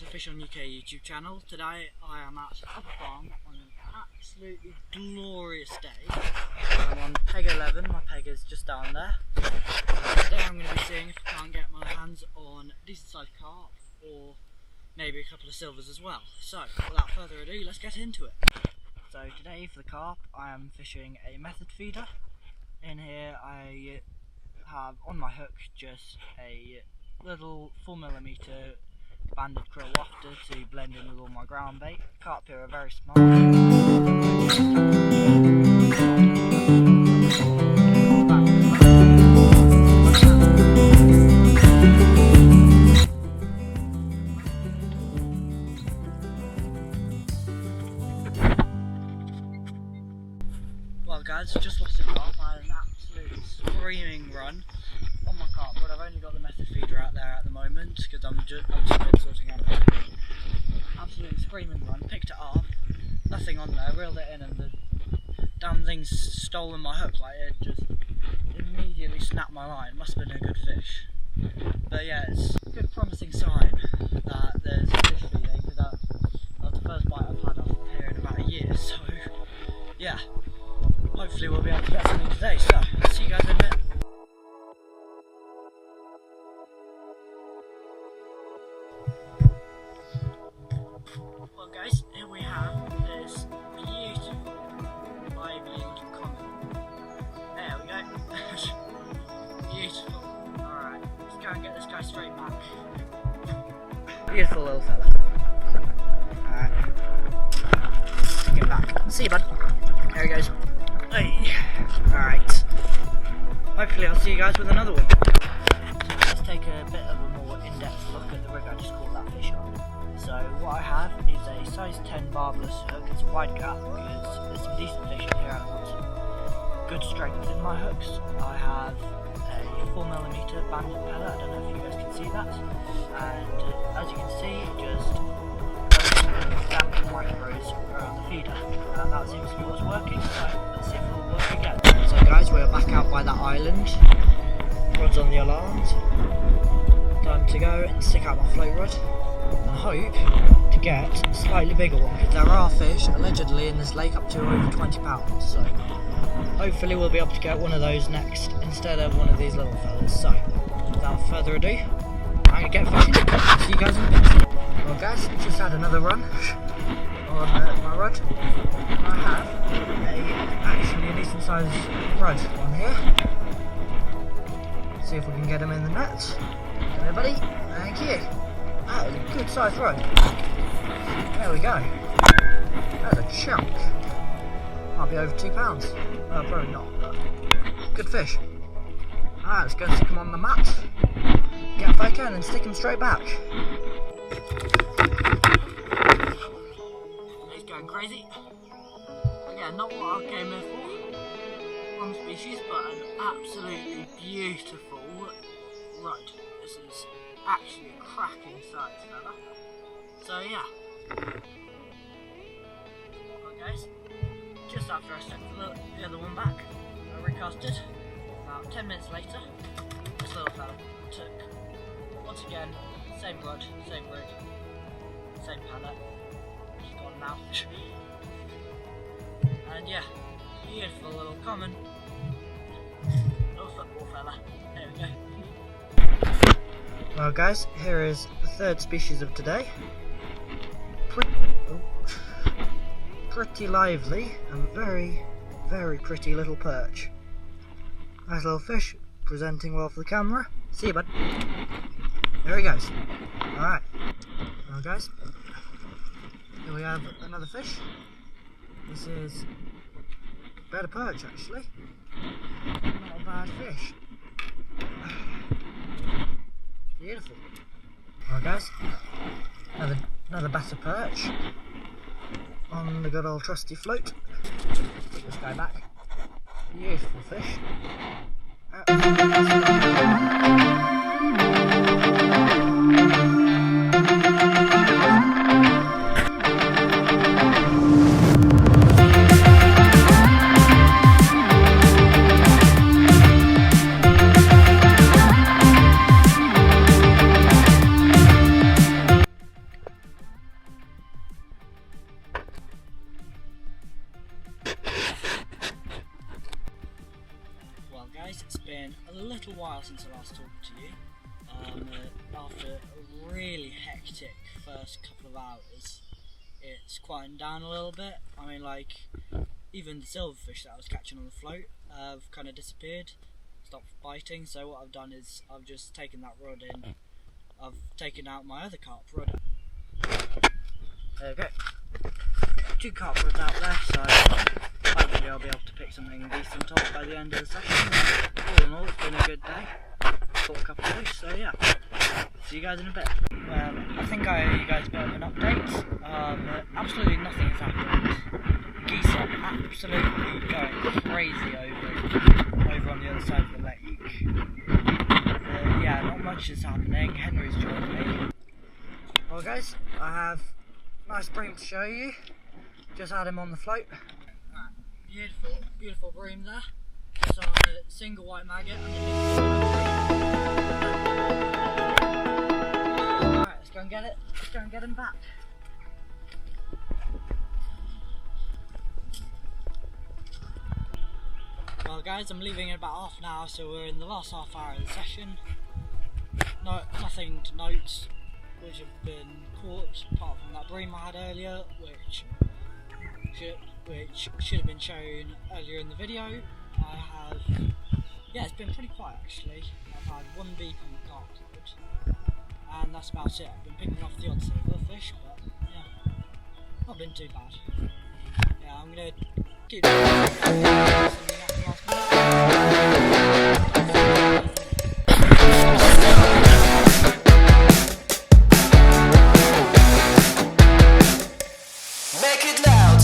to the Fish on UK YouTube channel. Today I am at Upper Farm on an absolutely glorious day. I'm on peg 11, my peg is just down there. Today I'm going to be seeing if I can't get my hands on a decent sized carp or maybe a couple of silvers as well. So without further ado, let's get into it. So today for the carp I am fishing a method feeder. In here I have on my hook just a little 4mm banded krill wafter to blend in with all my ground bait. Carp here are very smart. Well guys, just lost a carp. I had an absolute screaming run on my carp, but I've only got the method feeder out there at the moment because I've just been sorting out the absolute screaming run. Picked it up, nothing on there, reeled it in, and the damn thing's stolen my hook. Like, it just immediately snapped my line. Must have been a good fish. But yeah, it's a good promising sign that there's fish feeding, because that's the first bite I've had off here in about a year. So yeah, hopefully we'll be able to get something today. So I'll see you guys in a bit. Well guys, here we have this beautiful lively common. There we go. Beautiful. Alright, let's go and get this guy straight back. Beautiful little fella. Alright. Get back. See you, bud. There he goes. Hey. Alright. Hopefully I'll see you guys with another one. So let's take a bit of a more in-depth look at the rig I just caught that fish on. So what I have is a size 10 barbless hook. It's a wide gap because there's some decent fish in here and I want some good strength in my hooks. I have a 4mm banded pellet. I don't know if you guys can see that. And as you can see, just damp micros around the feeder. And that seems to be what's working, so let's see if it will work again. So guys, we're back out by that island. Rod's on the alarms. Time to go and stick out my float rod. And hope to get a slightly bigger one, because there are fish allegedly in this lake up to over 20 pounds, so hopefully we'll be able to get one of those next instead of one of these little fellas. So without further ado, I'm gonna get fishing. See you guys in a bit. Well guys, just had another run on my rod. I have actually a decent sized rod on here. See if we can get him in the net. Come here buddy, thank you. That was a good sized rod. There we go. That's a chunk. Might be over 2 pounds. Probably not, but good fish. Alright, let's go and stick him on the mat. Get a photo and then stick him straight back. He's going crazy. Again, not what I came here for. One species, but an absolutely beautiful rod. This is actually a cracking size fella. So yeah. Well guys, just after I sent the other one back, I recasted. About 10 minutes later, this little fella took, once again, same rod, same rig, same pellet. He's gone now. And yeah, beautiful little common little football fella. There we go. Well guys, here is the third species of today. Pretty lively and very, very pretty little perch. Nice little fish, presenting well for the camera. See you bud. There he goes. Alright. Well guys, here we have another fish. This is a better perch actually. Not a bad fish. Beautiful. Alright guys, another better perch on the good old trusty float. Put this guy back. Beautiful fish. while since I last talked to you. After a really hectic first couple of hours, it's quietened down a little bit. I mean, like, even the silverfish that I was catching on the float have kind of disappeared, stopped biting. So what I've done is I've just taken that rod in. I've taken out my other carp rod. There we go. 2 carp rods out there, so hopefully I'll be able to pick something decent up by the end of the session. All in all, it's been a good day. Caught a couple of fish, so yeah. See you guys in a bit. I think I owe you guys a bit of an update. Absolutely nothing has happened. Geese are absolutely going crazy over on the other side of the lake. Yeah, not much is happening. Henry's joined me. Well guys, I have a nice bream to show you. Just had him on the float. Right, beautiful bream there. So a single white maggot underneath the Alright, let's go and get it. Let's go and get him back. Well guys, I'm leaving in about half an hour, so we're in the last half hour of the session. Nothing to note which have been caught apart from that bream I had earlier, which should have been shown earlier in the video. Yeah, it's been pretty quiet actually. I've had 1 beep on the carp float, and that's about it. I've been picking off the odd silverfish, but yeah, not been too bad. Yeah, I'm gonna keep Make it loud.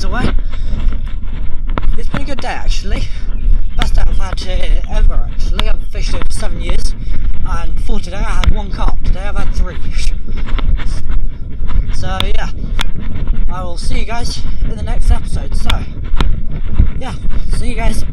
away. It's been a good day actually. Best day I've had here ever actually. I've fished here for 7 years, and for today I had 1 carp. Today I've had 3. So yeah, I will see you guys in the next episode. So yeah, see you guys.